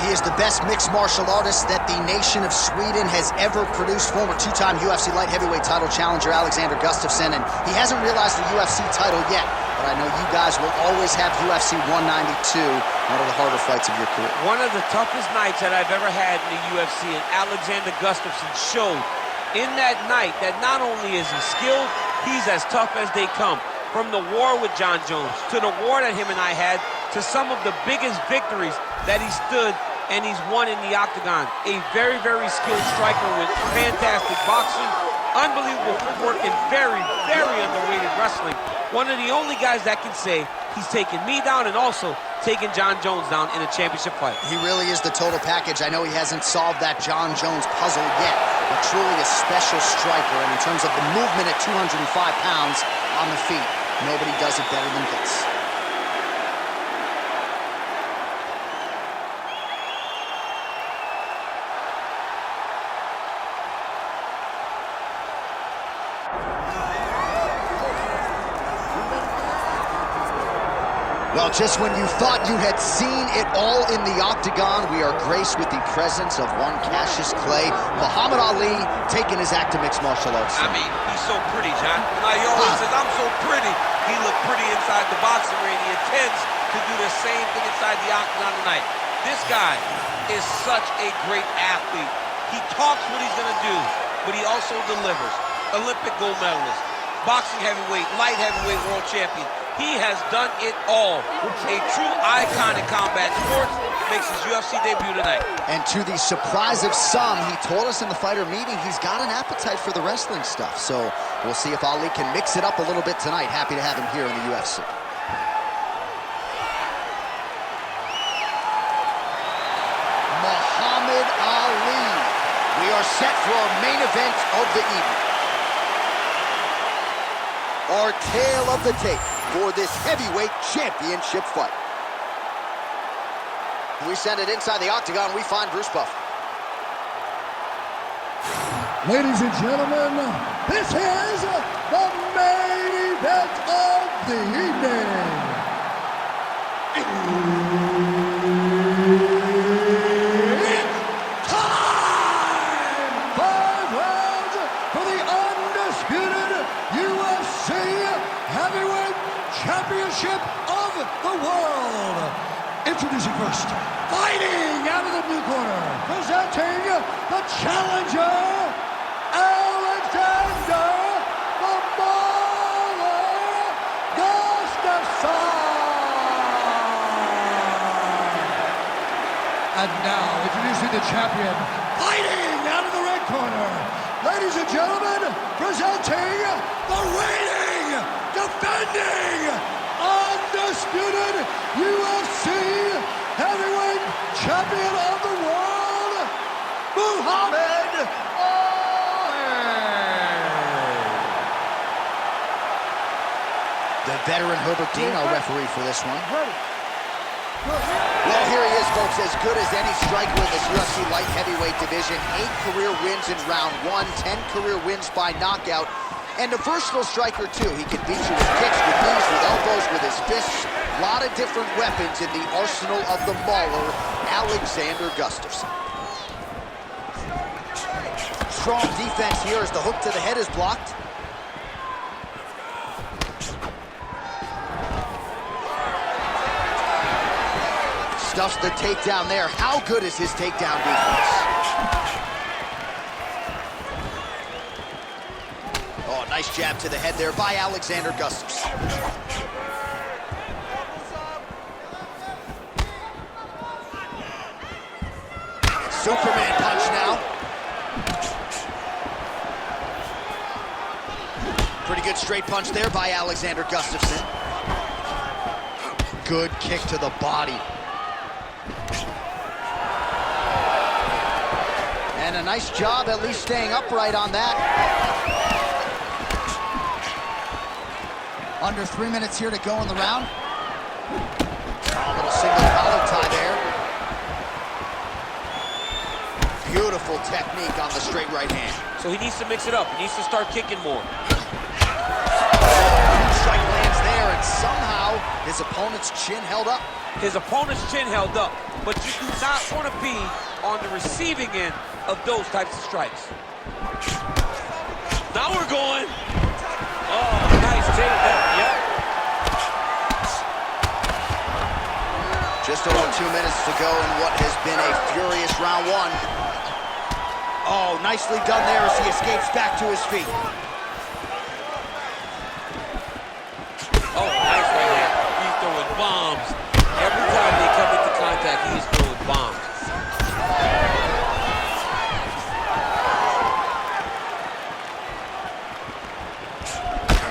He is the best mixed martial artist that the nation of Sweden has ever produced. Former two-time UFC light heavyweight title challenger Alexander Gustafsson, and he hasn't realized the UFC title yet, but I know you guys will always have UFC 192, one of the harder fights of your career. One of the toughest nights that I've ever had in the UFC, and Alexander Gustafsson showed in that night that not only is he skilled, he's as tough as they come. From the war with John Jones, to the war that him and I had, to some of the biggest victories that he stood and he's won in the octagon. A very, very skilled striker with fantastic boxing, unbelievable footwork, and very, very underrated wrestling. One of the only guys that can say he's taken me down and also taken John Jones down in a championship fight. He really is the total package. I know he hasn't solved that John Jones puzzle yet, but truly a special striker. And in terms of the movement at 205 pounds on the feet, nobody does it better than this. Well, just when you thought you had seen it all in the octagon, we are graced with the presence of one Cassius Clay, Muhammad Ali, taking his act to mixed martial arts. I mean, he's so pretty, John. Like he always says, I'm so pretty. He looked pretty inside the boxing ring. He intends to do the same thing inside the octagon tonight. This guy is such a great athlete. He talks what he's going to do, but he also delivers. Olympic gold medalist, boxing heavyweight, light heavyweight world champion. He has done it all. A true icon in combat sports, makes his UFC debut tonight. And to the surprise of some, he told us in the fighter meeting he's got an appetite for the wrestling stuff. So we'll see if Ali can mix it up a little bit tonight. Happy to have him here in the UFC. Muhammad Ali. We are set for our main event of the evening. Our tale of the tape for this heavyweight championship fight. We send it inside the octagon, we find Bruce Buffer. Ladies and gentlemen, this is the main event of the evening. It's time! 5 rounds for the undisputed UFC Heavyweight Championship of the world. Introducing first, fighting out of the blue corner, presenting the challenger, Alexander the Mauler Gustafsson. And now, introducing the champion, fighting out of the red corner, ladies and gentlemen, presenting the reigning, defending, undisputed UFC heavyweight champion of the world, Muhammad Ali. The veteran Herbert Dean, our referee for this one. Well, here he is, folks, as good as any striker in this UFC light heavyweight division. 8 career wins in round 1, 10 career wins by knockout. And a versatile striker, too. He can beat you with kicks, with knees, with elbows, with his fists. A lot of different weapons in the arsenal of the mauler, Alexander Gustafsson. Strong defense here as the hook to the head is blocked. Stuffs the takedown there. How good is his takedown defense? Oh, nice jab to the head there by Alexander Gustafsson. Superman punch now. Pretty good straight punch there by Alexander Gustafsson. Good kick to the body. And a nice job at least staying upright on that. Under 3 minutes here to go in the round. A little single collar tie there. Beautiful technique on the straight right hand. So he needs to mix it up. He needs to start kicking more. Strike lands there, and somehow now his opponent's chin held up. His opponent's chin held up, but you do not want to be on the receiving end of those types of strikes. Now we're going. Oh, nice takedown. Yep. Just over 2 minutes to go in what has been a furious round one. Oh, nicely done there as he escapes back to his feet. Oh, nice right hand. He's throwing bombs. Every time they come into contact, he's throwing bombs.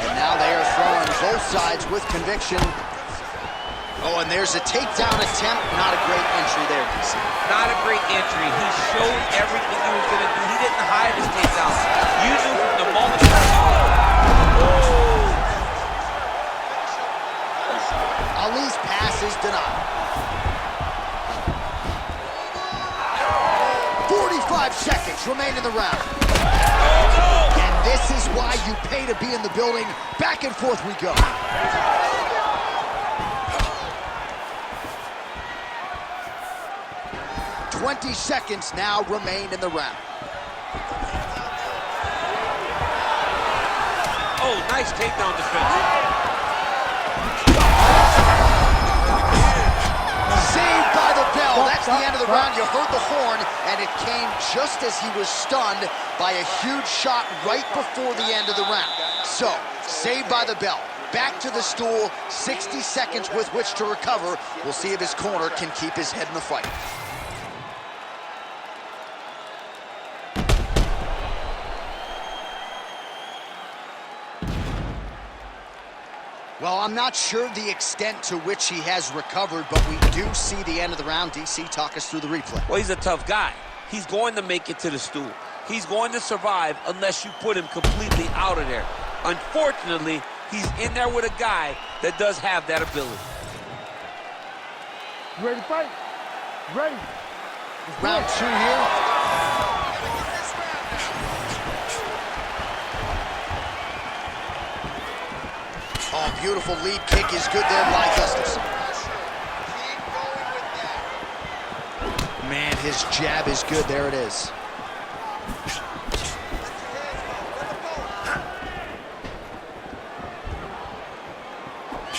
And now they are throwing both sides with conviction. Oh, and there's a takedown attempt. Not a great entry there, DC. Not a great entry. He showed everything he was going to do. He didn't hide his takedown. You knew from the moment you saw it. Ali's pass is denied. 45 seconds remain in the round. And this is why you pay to be in the building. Back and forth we go. "20 seconds now remain in the round." Oh, nice takedown defense. Saved by the bell. That's the end of the round. You heard the horn, and it came just as he was stunned by a huge shot right before the end of the round. So, saved by the bell. Back to the stool, 60 seconds with which to recover. We'll see if his corner can keep his head in the fight. Well, I'm not sure the extent to which he has recovered, but we do see the end of the round. DC, talk us through the replay. Well, he's a tough guy. He's going to make it to the stool. He's going to survive unless you put him completely out of there. Unfortunately, he's in there with a guy that does have that ability. You ready to fight? Ready. Round two here. Oh, beautiful lead kick is good there by Gustafsson. Man, his jab is good. There it is.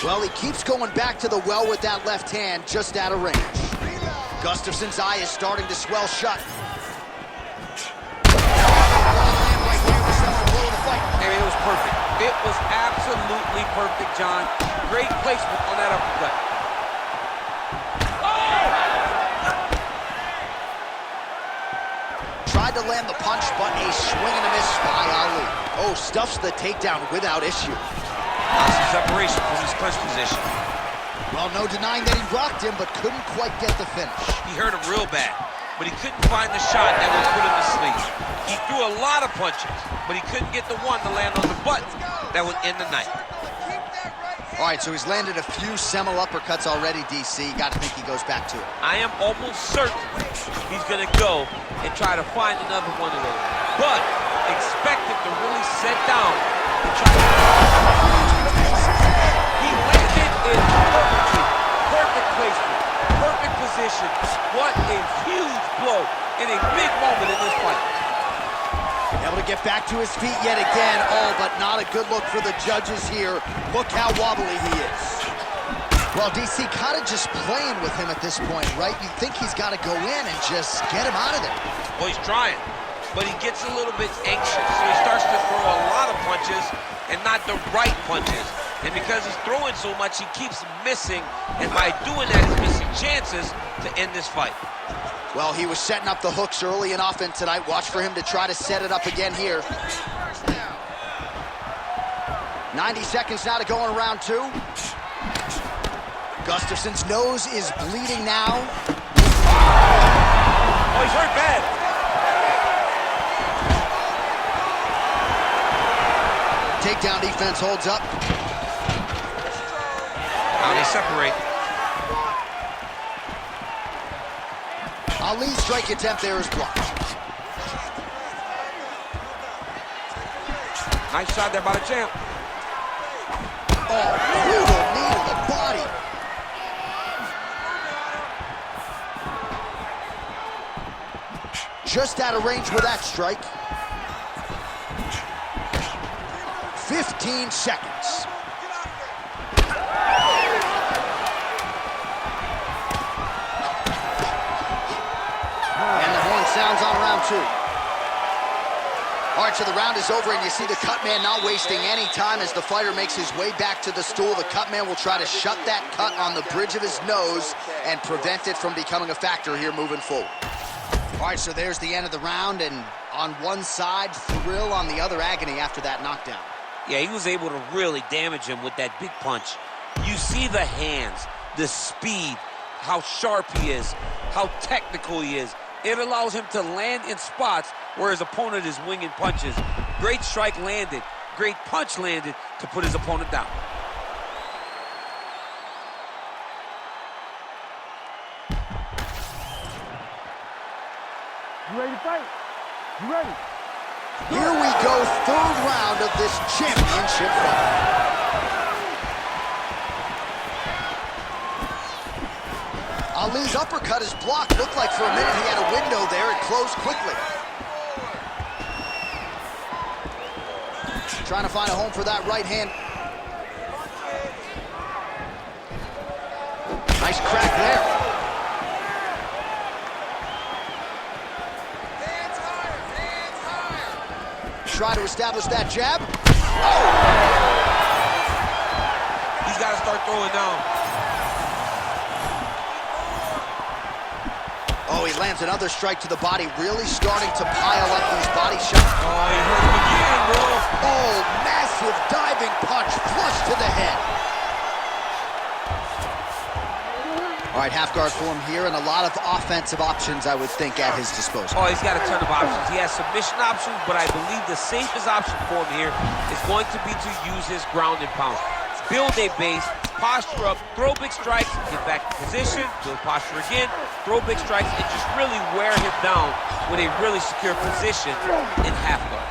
Well, he keeps going back to the well with that left hand, just out of range. Gustafsson's eye is starting to swell shut. I mean, it was perfect. It was absolutely perfect, John. Great placement on that uppercut. Tried to land the punch, but a swing and a miss by Ali. Oh, stuffs the takedown without issue. Lots of separation from his punch position. Well, no denying that he rocked him, but couldn't quite get the finish. He hurt him real bad, but he couldn't find the shot that would put him to sleep. He threw a lot of punches, but he couldn't get the one to land on the button that would end the night. All right, so he's landed a few seminal uppercuts already, DC. Got to think he goes back to it. I am almost certain he's going to go and try to find another one of those. But expect him to really sit down and try to... He landed it perfectly. Perfect placement. Perfect position. What a huge blow in a big moment in this fight. Able to get back to his feet yet again. Oh, but not a good look for the judges here. Look how wobbly he is. Well, DC kind of just playing with him at this point, right? You think he's got to go in and just get him out of there. Well, he's trying, but he gets a little bit anxious. So he starts to throw a lot of punches and not the right punches. And because he's throwing so much, he keeps missing. And by doing that, he's missing chances to end this fight. Well, he was setting up the hooks early and often tonight. Watch for him to try to set it up again here. 90 seconds now to go in round two. Gustafsson's nose is bleeding now. Oh, he's hurt bad. Takedown defense holds up. Now they separate. Ali's strike attempt there is blocked. Nice shot there by the champ. Oh, brutal knee to the Just out of range with that strike. 15 seconds. And the horn sounds on round 2. All right, so the round is over, and you see the cut man not wasting any time as the fighter makes his way back to the stool. The cut man will try to shut that cut on the bridge of his nose and prevent it from becoming a factor here moving forward. All right, so there's the end of the round, and on one side, thrill, on the other, agony after that knockdown. Yeah, he was able to really damage him with that big punch. You see the hands, the speed, how sharp he is, how technical he is. It allows him to land in spots where his opponent is winging punches. Great strike landed, great punch landed to put his opponent down. You ready to fight? You ready? Here we go, third round of this championship fight. Ali's uppercut is blocked. Looked like for a minute he had a window there. It closed quickly. Trying to find a home for that right hand. Nice crack there. Hands higher. Try to establish that jab. Oh! He's got to start throwing down. Oh, he lands another strike to the body, really starting to pile up these body shots. Oh, he hurt him again, bro. Oh, massive diving punch, flush to the head. All right, half guard form here, and a lot of offensive options, I would think, at his disposal. Oh, he's got a ton of options. He has submission options, but I believe the safest option for him here is going to be to use his ground and pound. Build a base, posture up, throw big strikes, get back in position, build posture again, throw big strikes, and just really wear him down with a really secure position in half guard.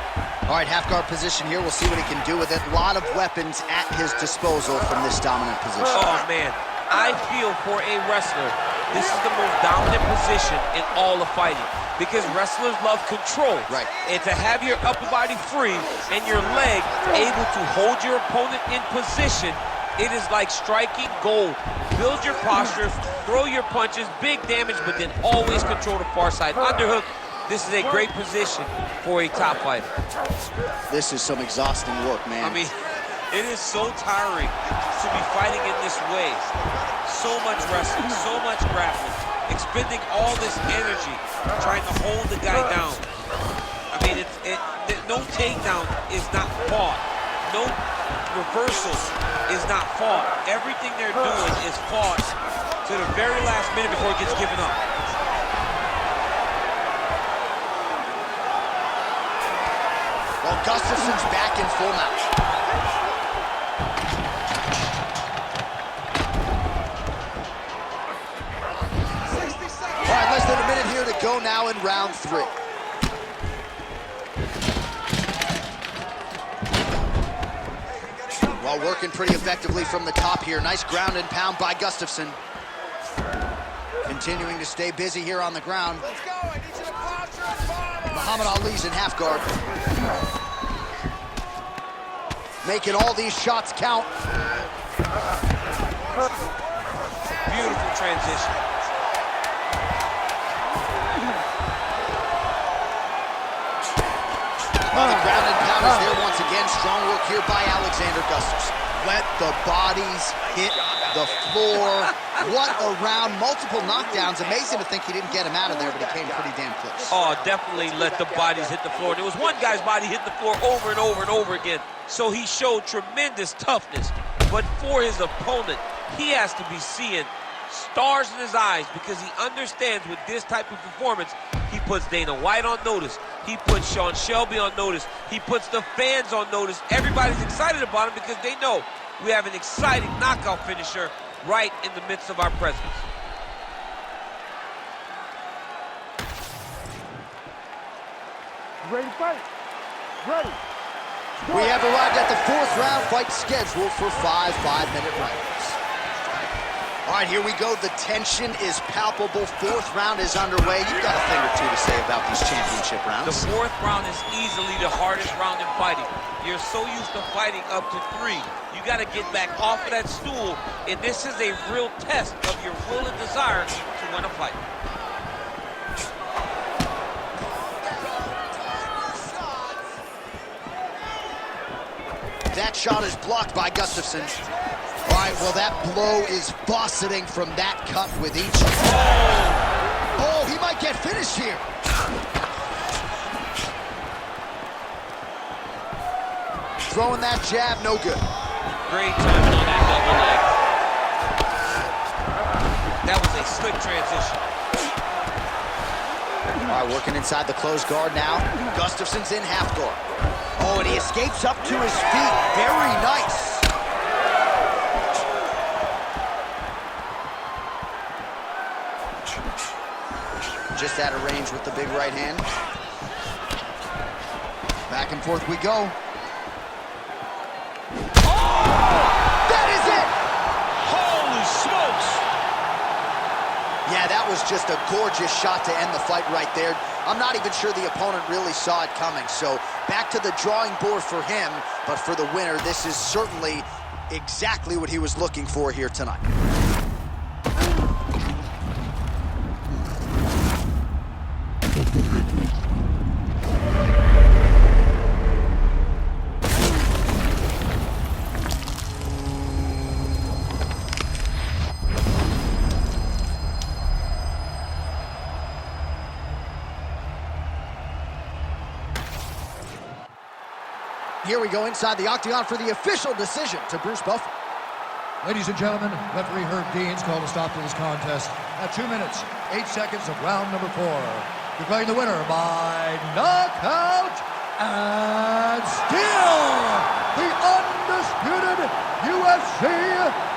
All right, half guard position here. We'll see what he can do with it. A lot of weapons at his disposal from this dominant position. Oh, man. I feel for a wrestler, this is the most dominant position in all of fighting because wrestlers love control. Right. And to have your upper body free and your leg able to hold your opponent in position, it is like striking gold. Build your posture, throw your punches, big damage, but then always control the far side underhook. This is a great position for a top fighter. This is some exhausting work, man. I mean, it is so tiring to be fighting in this way. So much wrestling, so much grappling, expending all this energy trying to hold the guy down. I mean, no takedown is not fought. No reversal is not fought. Everything they're doing is fought to the very last minute before it gets given up. Well, Gustafsson's back in full mount. All right, less than a minute here to go now in round 3. Well, working pretty effectively from the top here. Nice ground and pound by Gustafsson. Continuing to stay busy here on the ground. Let's go. I need you to posture and follow. Muhammad Ali's in half guard. Making all these shots count. Beautiful transition. Well, the ground and pound is there once again. Strong work here by Alexander Gustafsson. Let the bodies hit the floor. What a round. Multiple knockdowns. Amazing to think he didn't get him out of there, but he came pretty damn close. Oh, definitely let the bodies hit the floor. There was one guy's body hit the floor over and over and over again. So he showed tremendous toughness. But for his opponent, he has to be seeing stars in his eyes because he understands with this type of performance, he puts Dana White on notice. He puts Sean Shelby on notice. He puts the fans on notice. Everybody's excited about him because they know we have an exciting knockout finisher right in the midst of our presence. You ready to fight? Ready. We have arrived at the 4th round fight scheduled for 5 5-minute rounds. All right, here we go. The tension is palpable. 4th round is underway. You've got a thing or two to say about these championship rounds. The fourth round is easily the hardest round in fighting. You're so used to fighting up to 3. You got to get back off of that stool, and this is a real test of your will and desire to win a fight. That shot is blocked by Gustafsson. All right, well, that blow is buffeting from that cut with each. Oh, he might get finished here. Throwing that jab, no good. Great timing on that double leg. That was a slick transition. All right, working inside the closed guard now. Gustafsson's in half guard. Oh, and he escapes up to his feet. Very nice. Just out of range with the big right hand. Back and forth we go. That is it! Holy smokes! Yeah, that was just a gorgeous shot to end the fight right there. I'm not even sure the opponent really saw it coming. So back to the drawing board for him, but for the winner, this is certainly exactly what he was looking for here tonight. Here we go inside the octagon for the official decision to Bruce Buffer. Ladies and gentlemen, referee Herb Dean's called a stop to this contest at 2 minutes, 8 seconds of round number 4. Declaring the winner by knockout and still the undisputed UFC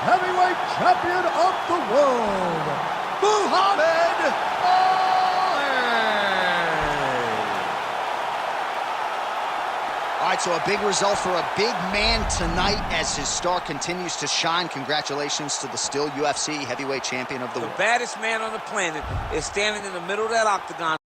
heavyweight champion of the world, Muhammad Ali. All right, so a big result for a big man tonight as his star continues to shine. Congratulations to the still UFC heavyweight champion of the world. The baddest man on the planet is standing in the middle of that octagon.